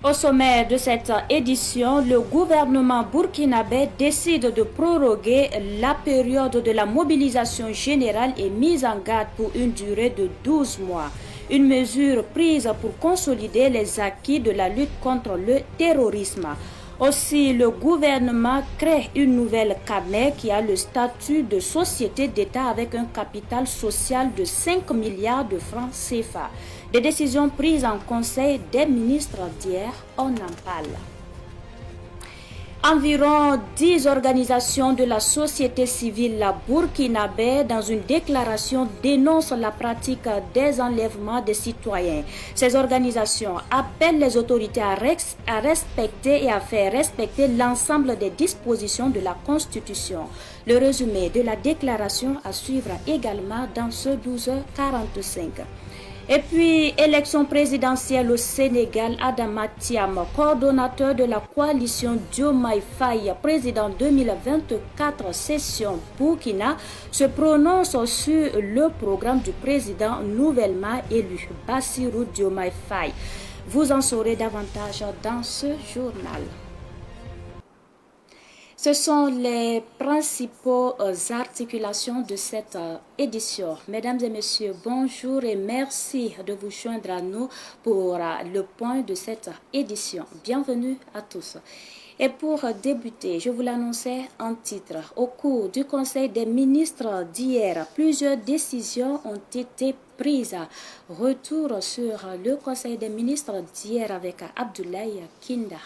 Au sommet de cette édition, le gouvernement burkinabé décide de proroguer la période de la mobilisation générale et mise en garde pour une durée de 12 mois. Une mesure prise pour consolider les acquis de la lutte contre le terrorisme. Aussi, le gouvernement crée une nouvelle CAMEC qui a le statut de société d'État avec un capital social de 5 milliards de francs CFA. Des décisions prises en Conseil des ministres d'hier, on en parle. Environ 10 organisations de la société civile burkinabé, dans une déclaration, dénoncent la pratique des enlèvements des citoyens. Ces organisations appellent les autorités à respecter et à faire respecter l'ensemble des dispositions de la Constitution. Le résumé de la déclaration à suivre également dans ce 12h45. Et puis, élection présidentielle au Sénégal, Adama Thiam, coordonnateur de la coalition Diomaye Faye, président 2024 session Burkina, se prononce sur le programme du président nouvellement élu, Bassirou Diomaye Faye. Vous en saurez davantage dans ce journal. Ce sont les principaux articulations de cette édition. Mesdames et messieurs, bonjour et merci de vous joindre à nous pour le point de cette édition. Bienvenue à tous. Et pour débuter, je vous l'annonçais en titre. Au cours du Conseil des ministres d'hier, plusieurs décisions ont été prises. Retour sur le Conseil des ministres d'hier avec Abdoulaye Kinda.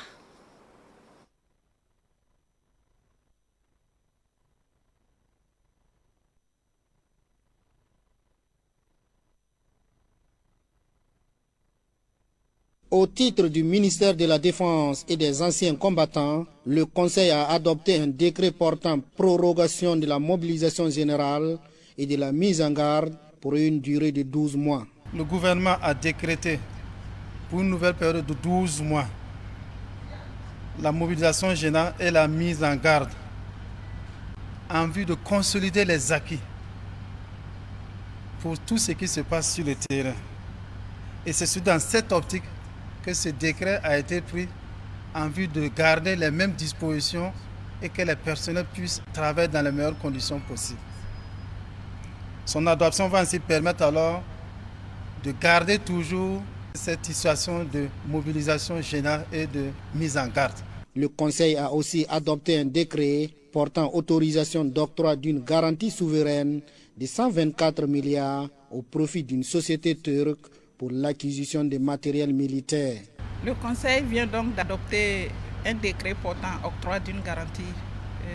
Au titre du ministère de la Défense et des anciens combattants, le Conseil a adopté un décret portant prorogation de la mobilisation générale et de la mise en garde pour une durée de 12 mois. Le gouvernement a décrété pour une nouvelle période de 12 mois la mobilisation générale et la mise en garde en vue de consolider les acquis pour tout ce qui se passe sur le terrain. Et c'est dans cette optique que ce décret a été pris en vue de garder les mêmes dispositions et que les personnels puissent travailler dans les meilleures conditions possibles. Son adoption va ainsi permettre alors de garder toujours cette situation de mobilisation générale et de mise en garde. Le Conseil a aussi adopté un décret portant autorisation d'octroi d'une garantie souveraine de 124 milliards au profit d'une société turque pour l'acquisition de matériel militaire. Le Conseil vient donc d'adopter un décret portant octroi d'une garantie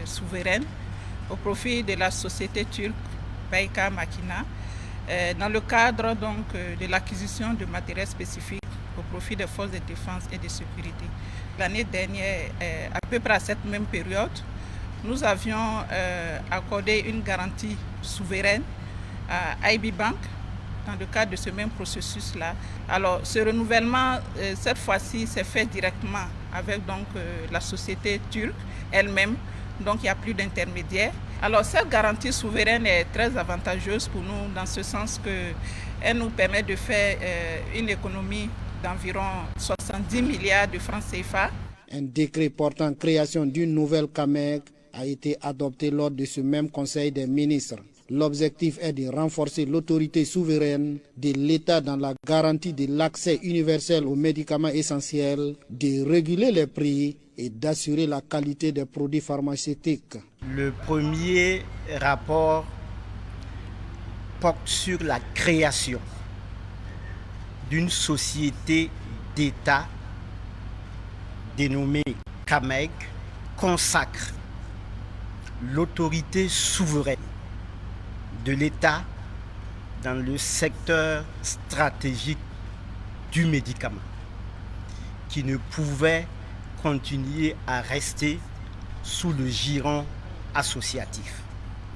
souveraine au profit de la société turque Bayka Makina dans le cadre donc de l'acquisition de matériel spécifique au profit des forces de défense et de sécurité. L'année dernière, à peu près à cette même période, nous avions accordé une garantie souveraine à IB Bank dans le cadre de ce même processus-là. Alors, ce renouvellement, cette fois-ci, s'est fait directement avec donc, la société turque elle-même. Donc, il n'y a plus d'intermédiaire. Alors, cette garantie souveraine est très avantageuse pour nous dans ce sens qu'elle nous permet de faire une économie d'environ 70 milliards de francs CFA. Un décret portant création d'une nouvelle CAMEC a été adopté lors de ce même Conseil des ministres. L'objectif est de renforcer l'autorité souveraine de l'État dans la garantie de l'accès universel aux médicaments essentiels, de réguler les prix et d'assurer la qualité des produits pharmaceutiques. Le premier rapport porte sur la création d'une société d'État dénommée CAMEG, consacre l'autorité souveraine de l'État dans le secteur stratégique du médicament, qui ne pouvait continuer à rester sous le giron associatif.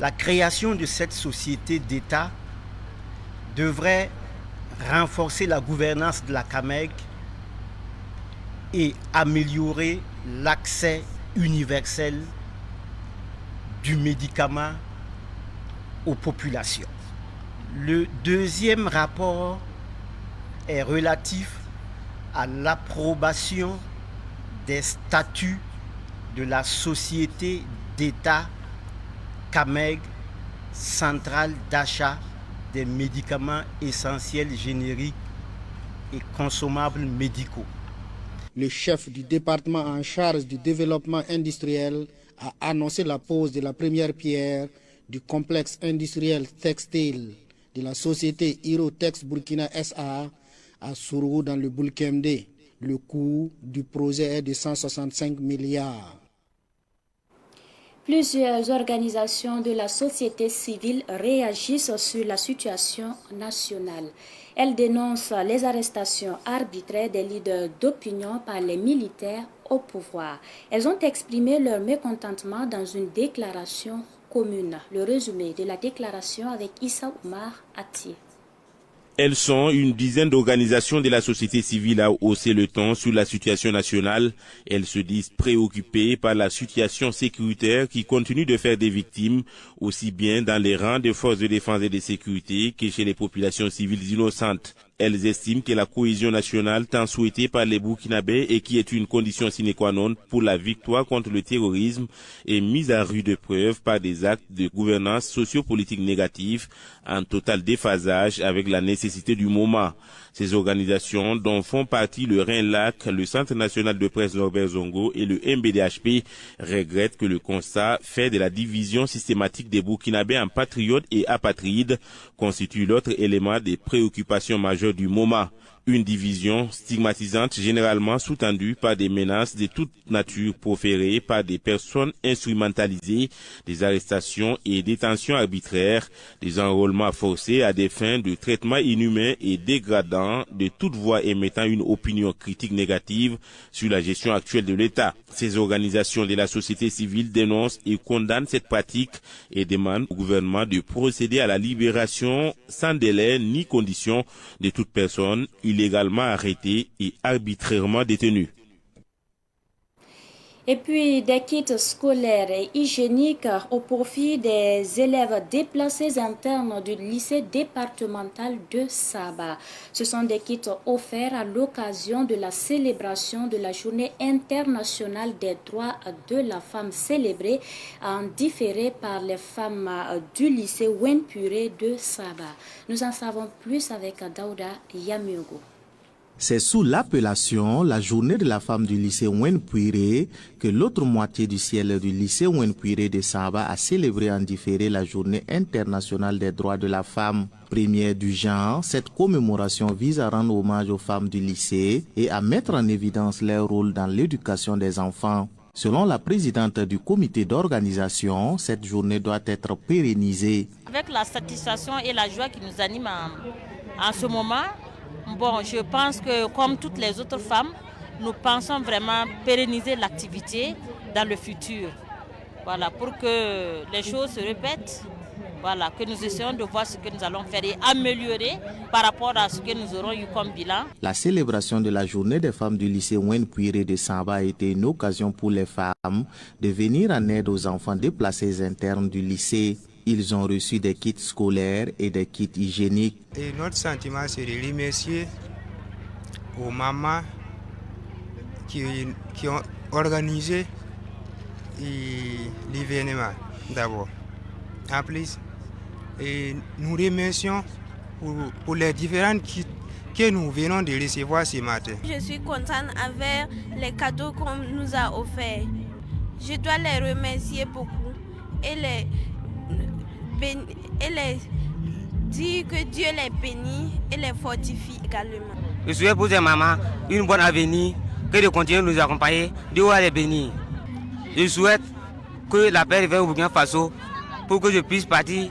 La création de cette société d'État devrait renforcer la gouvernance de la CAMEG et améliorer l'accès universel du médicament aux populations. Le deuxième rapport est relatif à l'approbation des statuts de la société d'État CAMEG, centrale d'achat des médicaments essentiels génériques et consommables médicaux. Le chef du département en charge du développement industriel a annoncé la pose de la première pierre du complexe industriel textile de la société Hirotex Burkina SA à Sourou dans le Boulkemde. Le coût du projet est de 165 milliards. Plusieurs organisations de la société civile réagissent sur la situation nationale. Elles dénoncent les arrestations arbitraires des leaders d'opinion par les militaires au pouvoir. Elles ont exprimé leur mécontentement dans une déclaration commune. Le résumé de la déclaration avec Issa Oumar Ati. Elles sont une dizaine d'organisations de la société civile à hausser le ton sur la situation nationale. Elles se disent préoccupées par la situation sécuritaire qui continue de faire des victimes, aussi bien dans les rangs des forces de défense et de sécurité que chez les populations civiles innocentes. Elles estiment que la cohésion nationale tant souhaitée par les Burkinabés et qui est une condition sine qua non pour la victoire contre le terrorisme est mise à rude épreuve par des actes de gouvernance sociopolitique négatifs en total déphasage avec la nécessité du moment. Ces organisations, dont font partie le Rhin-Lac, le Centre national de presse Norbert Zongo et le MBDHP, regrettent que le constat fait de la division systématique des Burkinabés en patriotes et apatrides constitue l'autre élément des préoccupations majeures du moment. Une division stigmatisante généralement sous-tendue par des menaces de toute nature proférées par des personnes instrumentalisées, des arrestations et détentions arbitraires, des enrôlements forcés à des fins de traitement inhumain et dégradant de toute voix émettant une opinion critique négative sur la gestion actuelle de l'État. Ces organisations de la société civile dénoncent et condamnent cette pratique et demandent au gouvernement de procéder à la libération sans délai ni condition de toute personne illégalement arrêtée et arbitrairement détenue. Et puis des kits scolaires et hygiéniques au profit des élèves déplacés internes du lycée départemental de Saba. Ce sont des kits offerts à l'occasion de la célébration de la Journée internationale des droits de la femme célébrée en différé par les femmes du lycée Wenpuré de Saba. Nous en savons plus avec Daouda Yamiogo. C'est sous l'appellation la journée de la femme du lycée Wenpuré que l'autre moitié du ciel du lycée Wenpuré de Saba a célébré en différé la journée internationale des droits de la femme. Première du genre, cette commémoration vise à rendre hommage aux femmes du lycée et à mettre en évidence leur rôle dans l'éducation des enfants. Selon la présidente du comité d'organisation, cette journée doit être pérennisée. Avec la satisfaction et la joie qui nous anime en ce moment, bon, je pense que comme toutes les autres femmes, nous pensons vraiment pérenniser l'activité dans le futur. Voilà, pour que les choses se répètent, voilà, que nous essayons de voir ce que nous allons faire et améliorer par rapport à ce que nous aurons eu comme bilan. La célébration de la journée des femmes du lycée Wenpuré de Saba a été une occasion pour les femmes de venir en aide aux enfants déplacés internes du lycée. Ils ont reçu des kits scolaires et des kits hygiéniques. Et notre sentiment, c'est de remercier aux mamans qui ont organisé l'événement d'abord. En plus, et nous remercions pour les différentes kits que nous venons de recevoir ce matin. Je suis contente avec les cadeaux qu'on nous a offerts. Je dois les remercier beaucoup et les dire que Dieu les bénit et les fortifie également. Je souhaite pour ces mamans une bonne avenir, que de continuer de nous accompagner, Dieu va les bénir. Je souhaite que la paix revienne au Burkina Faso pour que je puisse partir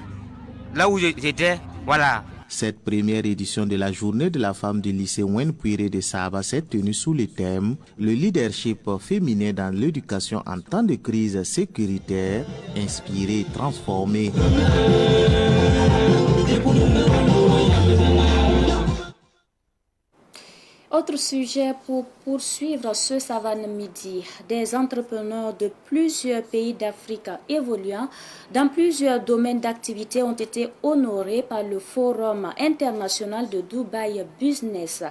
là où j'étais. Voilà. Cette première édition de la journée de la femme du lycée Wenpuré de Saba s'est tenue sous le thème « Le leadership féminin dans l'éducation en temps de crise sécuritaire, inspiré et transformé ». Autre sujet pour poursuivre ce Savane Midi. Des entrepreneurs de plusieurs pays d'Afrique évoluant dans plusieurs domaines d'activité ont été honorés par le Forum international de Dubai Business.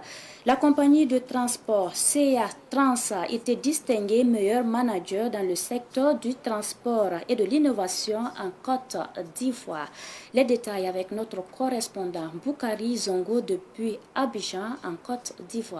La compagnie de transport CA Trans a été distinguée meilleur manager dans le secteur du transport et de l'innovation en Côte d'Ivoire. Les détails avec notre correspondant Boukari Zongo depuis Abidjan en Côte d'Ivoire.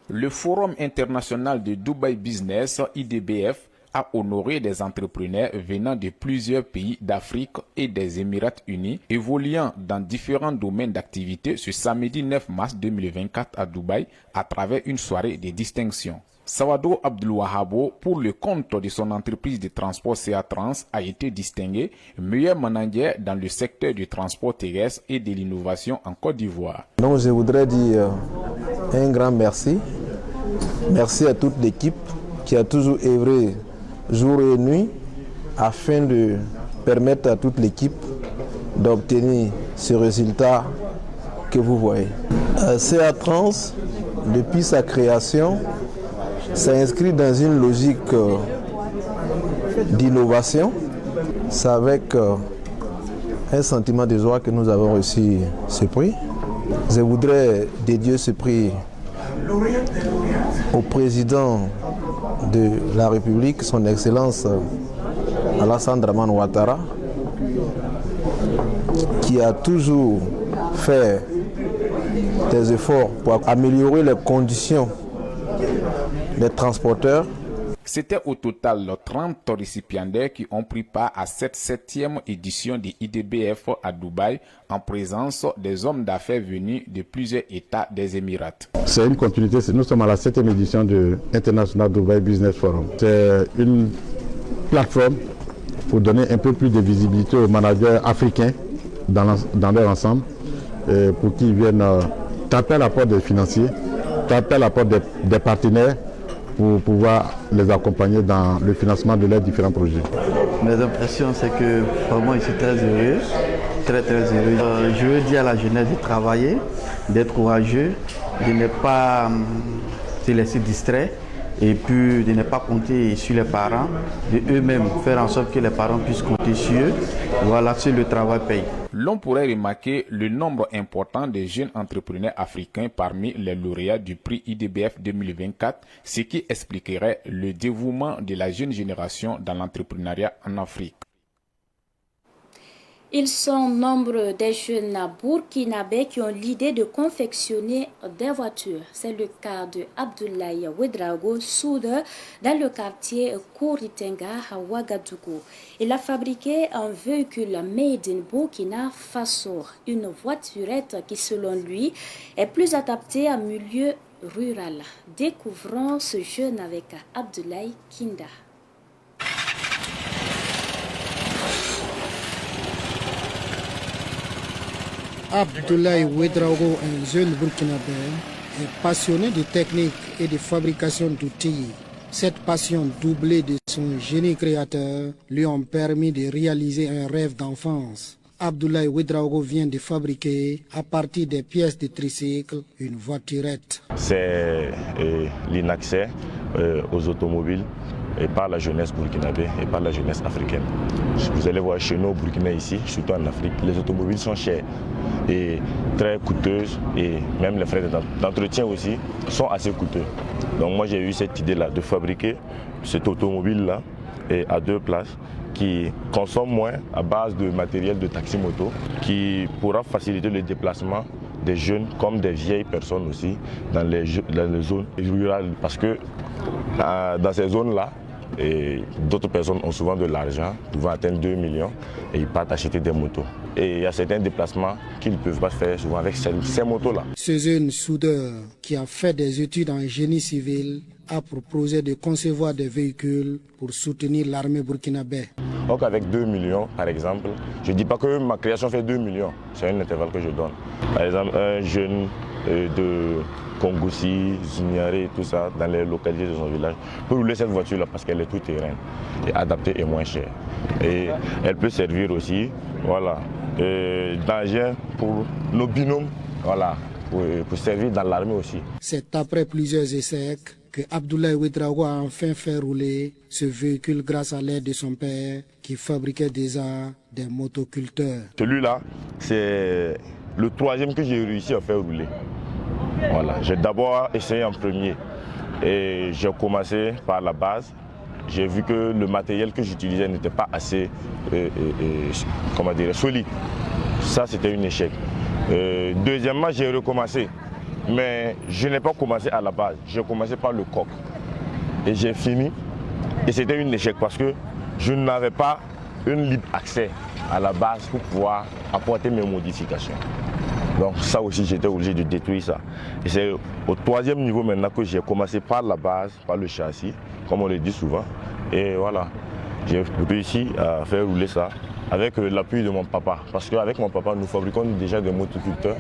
Le Forum international de Dubai Business, IDBF, a honoré des entrepreneurs venant de plusieurs pays d'Afrique et des Émirats unis, évoluant dans différents domaines d'activité ce samedi 9 mars 2024 à Dubaï à travers une soirée de distinction. Sawado Abdulwahabo, pour le compte de son entreprise de transport CA Trans, a été distingué meilleur manager dans le secteur du transport terrestre et de l'innovation en Côte d'Ivoire. Donc je voudrais dire un grand merci. Merci à toute l'équipe qui a toujours œuvré jour et nuit afin de permettre à toute l'équipe d'obtenir ce résultat que vous voyez. CA Trans, depuis sa création, s'inscrit dans une logique d'innovation. C'est avec un sentiment de joie que nous avons reçu ce prix. Je voudrais dédier ce prix au président de la République, son Excellence Alassane Dramane Ouattara, qui a toujours fait des efforts pour améliorer les conditions des transporteurs. C'était au total 30 récipiendaires qui ont pris part à cette 7e édition de IDBF à Dubaï en présence des hommes d'affaires venus de plusieurs États des Émirats. C'est une continuité, nous sommes à la 7e édition de International Dubai Business Forum. C'est une plateforme pour donner un peu plus de visibilité aux managers africains dans leur ensemble, pour qu'ils viennent taper à la porte des financiers, taper à la porte des partenaires, pour pouvoir les accompagner dans le financement de leurs différents projets. Mes impressions, c'est que vraiment je suis très heureux, très heureux. Je veux dire à la jeunesse de travailler, d'être courageux, de ne pas se laisser distraire et puis de ne pas compter sur les parents, de eux-mêmes faire en sorte que les parents puissent compter sur eux. Voilà, si le travail paye. L'on pourrait remarquer le nombre important de jeunes entrepreneurs africains parmi les lauréats du prix IDBF 2024, ce qui expliquerait le dévouement de la jeune génération dans l'entrepreneuriat en Afrique. Ils sont nombreux des jeunes burkinabés qui ont l'idée de confectionner des voitures. C'est le cas de Abdoulaye Ouedraogo, soudeur dans le quartier Kouritenga à Ouagadougou. Il a fabriqué un véhicule made in Burkina Faso, une voiturette qui selon lui est plus adaptée à milieu rural. Découvrons ce jeune avec Abdoulaye Kinda. Abdoulaye Ouedraogo, un jeune burkinabé, est passionné de technique et de fabrication d'outils. Cette passion doublée de son génie créateur lui ont permis de réaliser un rêve d'enfance. Abdoulaye Ouedraogo vient de fabriquer, à partir des pièces de tricycle, une voiturette. C'est l'inaccès aux automobiles et par la jeunesse burkinabé et par la jeunesse africaine. Vous allez voir chez nous, Burkinais ici, surtout en Afrique, les automobiles sont chères et très coûteuses et même les frais d'entretien aussi sont assez coûteux. Donc moi j'ai eu cette idée-là de fabriquer cette automobile-là à 2 places qui consomme moins à base de matériel de taxi-moto, qui pourra faciliter le déplacement des jeunes comme des vieilles personnes aussi dans les zones rurales, parce que dans ces zones-là, d'autres personnes ont souvent de l'argent, pouvant atteindre 2 millions, et ils partent acheter des motos. Et il y a certains déplacements qu'ils ne peuvent pas faire souvent avec ces motos-là. Ce jeune soudeur qui a fait des études en génie civil a pour projet de concevoir des véhicules pour soutenir l'armée burkinabé. Donc avec 2 millions par exemple, je ne dis pas que ma création fait 2 millions, c'est un intervalle que je donne. Par exemple, un jeune de Kongoussi, Zuniaré et tout ça, dans les localités de son village, peut rouler cette voiture-là parce qu'elle est tout terrain, et adaptée et moins chère. Et elle peut servir aussi, voilà, d'engin pour nos binômes, voilà, pour servir dans l'armée aussi. C'est après plusieurs essais que Abdoulaye Ouedraogo a enfin fait rouler ce véhicule grâce à l'aide de son père qui fabriquait déjà des motoculteurs. Celui-là, c'est le 3e que j'ai réussi à faire rouler. Voilà. J'ai d'abord essayé en premier et j'ai commencé par la base. J'ai vu que le matériel que j'utilisais n'était pas assez solide. Ça, c'était un échec. Deuxièmement, j'ai recommencé. Mais je n'ai pas commencé à la base. J'ai commencé par le coq. Et j'ai fini. Et c'était un échec parce que je n'avais pas un libre accès à la base pour pouvoir apporter mes modifications. Donc ça aussi, j'étais obligé de détruire ça. Et c'est au 3e niveau maintenant que j'ai commencé par la base, par le châssis, comme on le dit souvent. Et voilà, j'ai réussi à faire rouler ça avec l'appui de mon papa. Parce qu'avec mon papa, nous fabriquons déjà des motoculteurs.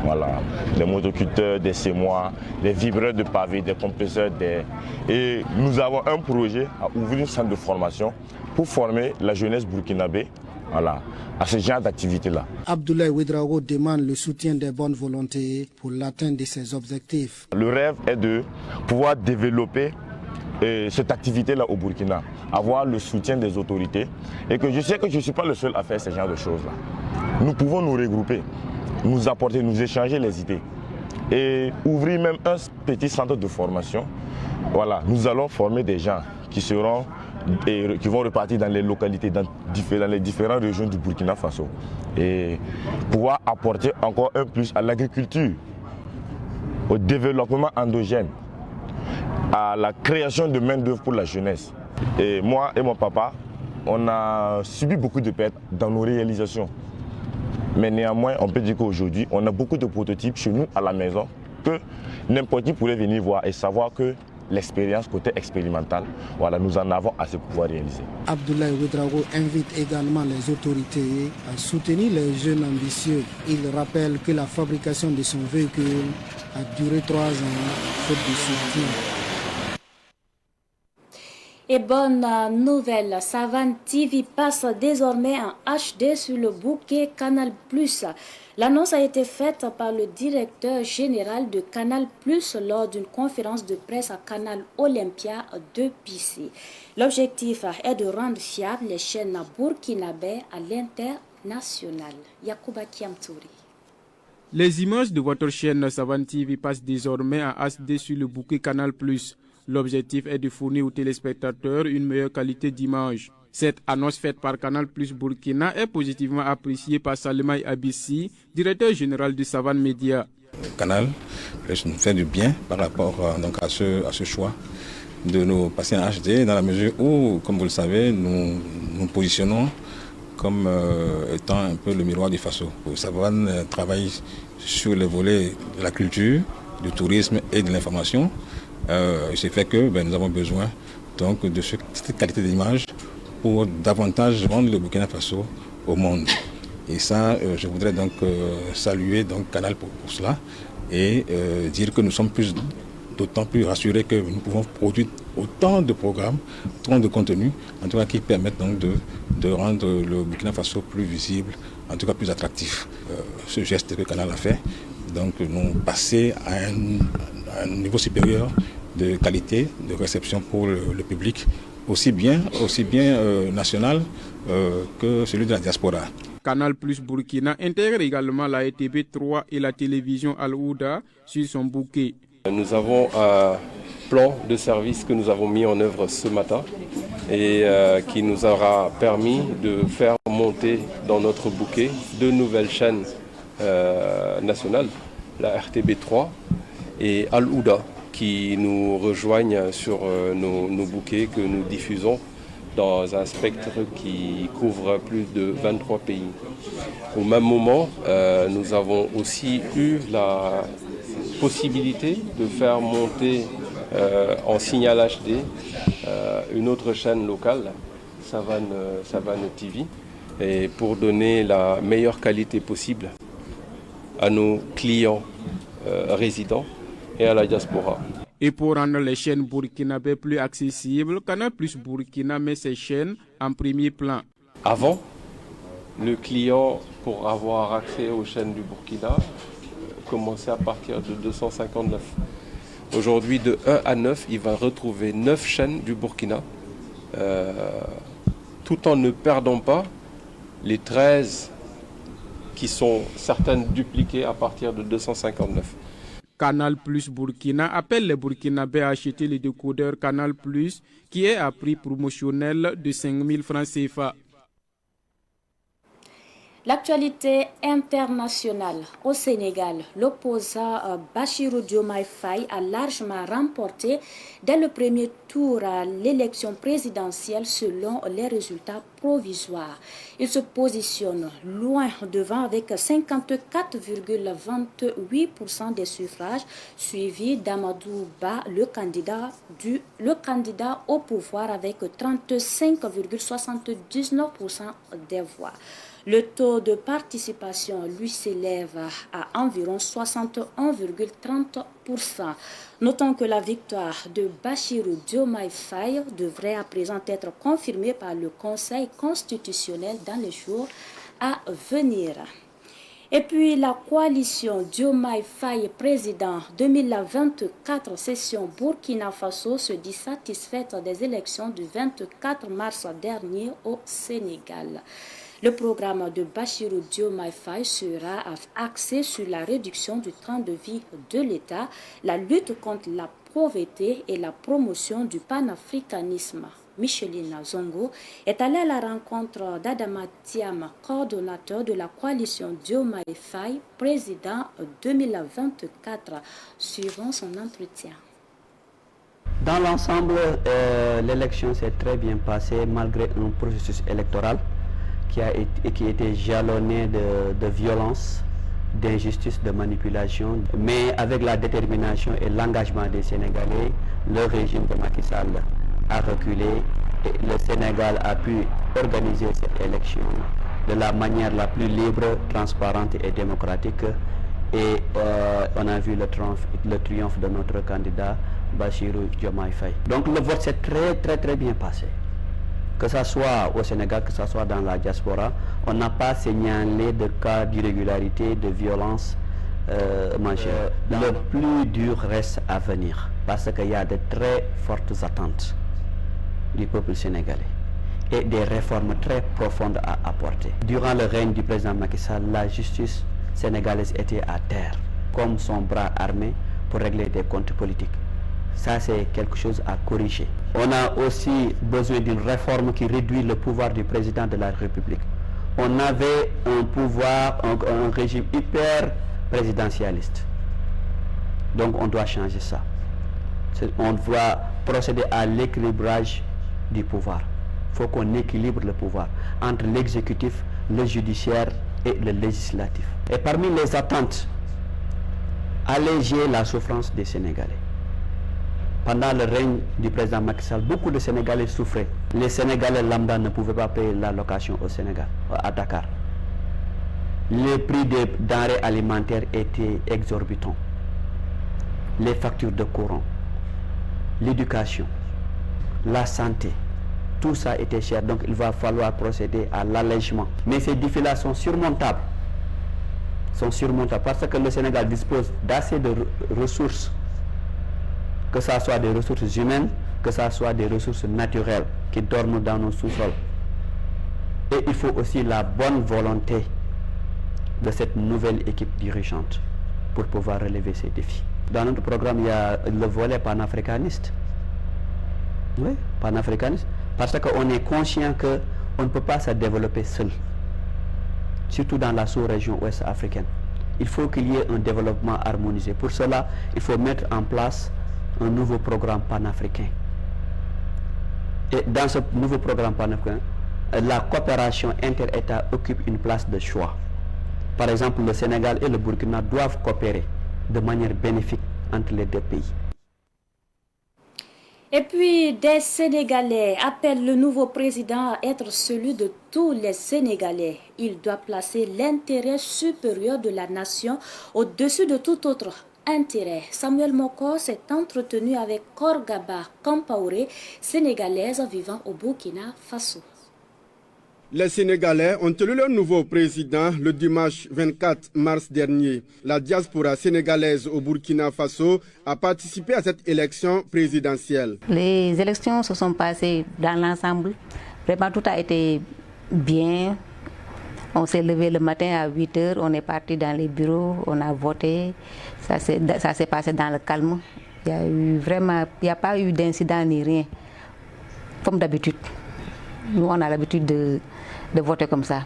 Voilà, des motoculteurs, des sémois, des vibreurs de pavés, des compresseurs d'air. Et nous avons un projet à ouvrir un centre de formation pour former la jeunesse burkinabé, voilà, à ce genre d'activité-là. Abdoulaye Ouedraogo demande le soutien des bonnes volontés pour l'atteinte de ses objectifs. Le rêve est de pouvoir développer cette activité-là au Burkina, avoir le soutien des autorités et que je sais que je ne suis pas le seul à faire ce genre de choses-là. Nous pouvons nous regrouper, nous apporter, nous échanger les idées et ouvrir même un petit centre de formation. Voilà, nous allons former des gens qui vont repartir dans les localités, dans les différentes régions du Burkina Faso et pouvoir apporter encore un plus à l'agriculture, au développement endogène, à la création de main-d'œuvre pour la jeunesse. Et moi et mon papa, on a subi beaucoup de pertes dans nos réalisations. Mais néanmoins, on peut dire qu'aujourd'hui, on a beaucoup de prototypes chez nous à la maison que n'importe qui pourrait venir voir et savoir que l'expérience côté expérimental, voilà, nous en avons assez pour pouvoir réaliser. Abdoulaye Ouedraogo invite également les autorités à soutenir les jeunes ambitieux. Il rappelle que la fabrication de son véhicule a duré 3 ans, faute de soutien. Et bonne nouvelle, Savane TV passe désormais en HD sur le bouquet Canal+. L'annonce a été faite par le directeur général de Canal+ lors d'une conférence de presse à Canal Olympia de Pissy. L'objectif est de rendre fiables les chaînes burkinabè à l'international. Yacouba Kiamtouri. Les images de votre chaîne Savane TV passent désormais en HD sur le bouquet Canal+. L'objectif est de fournir aux téléspectateurs une meilleure qualité d'image. Cette annonce faite par Canal+ Burkina est positivement appréciée par Salimay Abissi, directeur général de Savane Média. Canal nous fait du bien par rapport à ce choix de nous passer en HD dans la mesure où, comme vous le savez, nous nous positionnons comme étant un peu le miroir du Faso. Savane travaille sur les volets de la culture, du tourisme et de l'information. C'est fait que nous avons besoin donc de cette qualité d'image pour davantage vendre le Burkina Faso au monde. Et ça, je voudrais donc saluer Canal pour cela et dire que nous sommes d'autant plus rassurés que nous pouvons produire autant de programmes, autant de contenus, en tout cas qui permettent donc de rendre le Burkina Faso plus visible, en tout cas plus attractif. Ce geste que Canal a fait, donc nous passer à un niveau supérieur de qualité, de réception pour le public, aussi bien national que celui de la diaspora. Canal+ Burkina intègre également la RTV3 et la télévision Al-Ouda sur son bouquet. Nous avons un plan de service que nous avons mis en œuvre ce matin et qui nous aura permis de faire monter dans notre bouquet 2 nouvelles chaînes nationales, la RTB3 et Al-Ouda, qui nous rejoignent sur nos bouquets que nous diffusons dans un spectre qui couvre plus de 23 pays. Au même moment, nous avons aussi eu la possibilité de faire monter en signal HD une autre chaîne locale, Savane TV, et pour donner la meilleure qualité possible à nos clients résidents et à la diaspora. Et pour rendre les chaînes burkinabè plus accessibles, Canal+ Burkina met ses chaînes en premier plan. Avant, le client, pour avoir accès aux chaînes du Burkina, commencer à partir de 259. Aujourd'hui, de 1 à 9, il va retrouver 9 chaînes du Burkina, tout en ne perdant pas les 13 qui sont certaines dupliquées à partir de 259. Canal Plus Burkina appelle les Burkinabés à acheter le décodeur Canal Plus qui est à prix promotionnel de 5 000 francs CFA. L'actualité internationale au Sénégal, l'opposant Bassirou Diomaye Faye a largement remporté dès le premier tour l'élection présidentielle selon les résultats provisoires. Il se positionne loin devant avec 54,28% des suffrages, suivi d'Amadou Ba, le candidat au pouvoir avec 35,79% des voix. Le taux de participation lui s'élève à environ 61,30%. Notons que la victoire de Bassirou Diomaye Faye devrait à présent être confirmée par le Conseil constitutionnel dans les jours à venir. Et puis la coalition Diomaye Faye président 2024 session Burkina Faso se dit satisfaite des élections du 24 mars dernier au Sénégal. Le programme de Bassirou Diomaye Faye sera axé sur la réduction du train de vie de l'État, la lutte contre la pauvreté et la promotion du panafricanisme. Micheline Zongo est allée à la rencontre d'Adama Thiam, coordonnateur de la coalition Diomaye Faye, président 2024. Suivant son entretien. Dans l'ensemble, l'élection s'est très bien passée malgré un processus électoral qui était jalonné de violence, d'injustice, de manipulation. Mais avec la détermination et l'engagement des Sénégalais, le régime de Macky Sall a reculé et le Sénégal a pu organiser cette élection de la manière la plus libre, transparente et démocratique. Et on a vu le triomphe de notre candidat Bassirou Diomaye Faye. Donc le vote s'est très bien passé. Que ce soit au Sénégal, que ce soit dans la diaspora, on n'a pas signalé de cas d'irrégularité, de violence majeure. Le plus dur reste à venir parce qu'il y a de très fortes attentes du peuple sénégalais et des réformes très profondes à apporter. Durant le règne du président Macky Sall, la justice sénégalaise était à terre, comme son bras armé pour régler des comptes politiques. Ça, c'est quelque chose à corriger. On a aussi besoin d'une réforme qui réduit le pouvoir du président de la République. On avait un pouvoir, un régime hyper présidentialiste. Donc on doit changer ça. On doit procéder à l'équilibrage du pouvoir. Il faut qu'on équilibre le pouvoir entre l'exécutif, le judiciaire et le législatif. Et parmi les attentes, alléger la souffrance des Sénégalais. Pendant le règne du président Macky Sall, beaucoup de Sénégalais souffraient. Les Sénégalais lambda ne pouvaient pas payer la location au Sénégal, à Dakar. Les prix des denrées alimentaires étaient exorbitants. Les factures de courant, l'éducation, la santé, tout ça était cher. Donc il va falloir procéder à l'allègement. Mais ces défis-là sont surmontables. Parce que le Sénégal dispose d'assez de ressources, que ce soit des ressources humaines, que ce soit des ressources naturelles qui dorment dans nos sous-sols. Et il faut aussi la bonne volonté de cette nouvelle équipe dirigeante pour pouvoir relever ces défis. Dans notre programme, il y a le volet panafricaniste. Oui, panafricaniste. Parce qu'on est conscient qu'on ne peut pas se développer seul, surtout dans la sous-région ouest africaine. Il faut qu'il y ait un développement harmonisé. Pour cela, il faut mettre en place un nouveau programme panafricain. Et dans ce nouveau programme panafricain, la coopération inter-État occupe une place de choix. Par exemple, le Sénégal et le Burkina doivent coopérer de manière bénéfique entre les deux pays. Et puis, des Sénégalais appellent le nouveau président à être celui de tous les Sénégalais. Il doit placer l'intérêt supérieur de la nation au-dessus de tout autre intérêt. Samuel Moko s'est entretenu avec Korgaba Kampaoré, sénégalaise vivant au Burkina Faso. Les Sénégalais ont élu leur nouveau président le dimanche 24 mars dernier. La diaspora sénégalaise au Burkina Faso a participé à cette élection présidentielle. Les élections se sont passées dans l'ensemble. Vraiment, tout a été bien. On s'est levé le matin à 8 h, on est parti dans les bureaux, on a voté. Ça s'est passé dans le calme. Il n'y a pas eu d'incident ni rien, comme d'habitude. Nous, on a l'habitude de voter comme ça.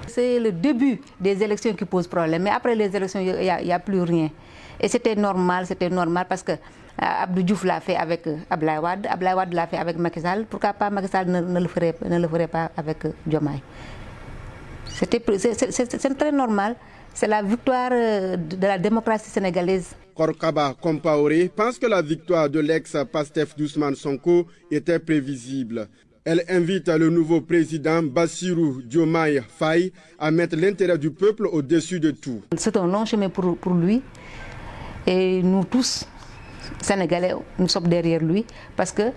C'est le début des élections qui pose problème, mais après les élections, il n'y a plus rien. Et c'était normal parce que Abdou Diouf l'a fait avec Abdoulaye Wade l'a fait avec Macky Sall. Pourquoi pas Macky Sall ne le ferait pas avec Diomaye? C'est très normal. C'est la victoire de la démocratie sénégalaise. Korkaba Compaoré pense que la victoire de l'ex-Pastef d'Ousmane Sonko était prévisible. Elle invite le nouveau président Bassirou Diomaye Faye à mettre l'intérêt du peuple au-dessus de tout. C'est un long chemin pour lui et nous tous, Sénégalais, nous sommes derrière lui parce que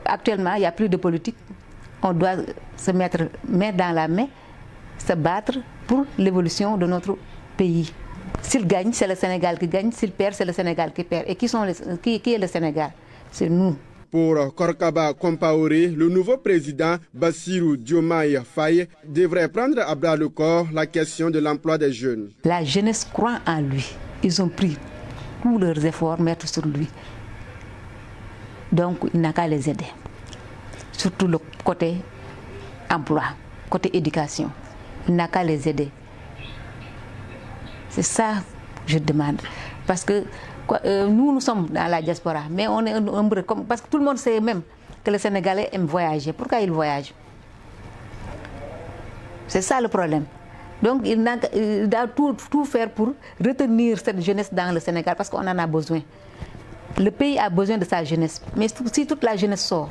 actuellement il n'y a plus de politique. On doit se mettre main dans la main, se battre pour l'évolution de notre pays. S'il gagne, c'est le Sénégal qui gagne. S'il perd, c'est le Sénégal qui perd. Et qui est le Sénégal? C'est nous. Pour Korkaba Compaoré, le nouveau président Bassirou Diomaye Faye devrait prendre à bras le corps la question de l'emploi des jeunes. La jeunesse croit en lui. Ils ont pris tous leurs efforts mettre sur lui. Donc, il n'a qu'à les aider. Surtout le côté emploi, côté éducation. Il n'a qu'à les aider. C'est ça que je demande. Parce que nous sommes dans la diaspora, mais on est parce que tout le monde sait même que les Sénégalais aiment voyager. Pourquoi ils voyagent? C'est ça le problème. Donc il doit tout faire pour retenir cette jeunesse dans le Sénégal parce qu'on en a besoin. Le pays a besoin de sa jeunesse. Mais si toute la jeunesse sort,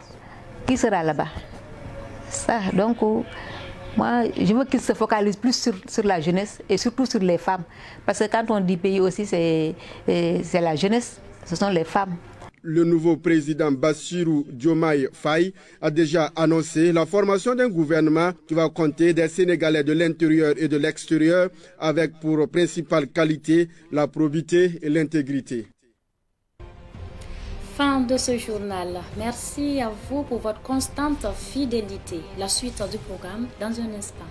qui sera là-bas? Ça, donc moi, je veux qu'il se focalise plus sur la jeunesse et surtout sur les femmes. Parce que quand on dit pays aussi, c'est la jeunesse, ce sont les femmes. Le nouveau président Bassirou Diomaye Faye a déjà annoncé la formation d'un gouvernement qui va compter des Sénégalais de l'intérieur et de l'extérieur avec pour principale qualité la probité et l'intégrité. Fin de ce journal. Merci à vous pour votre constante fidélité. La suite du programme dans un instant.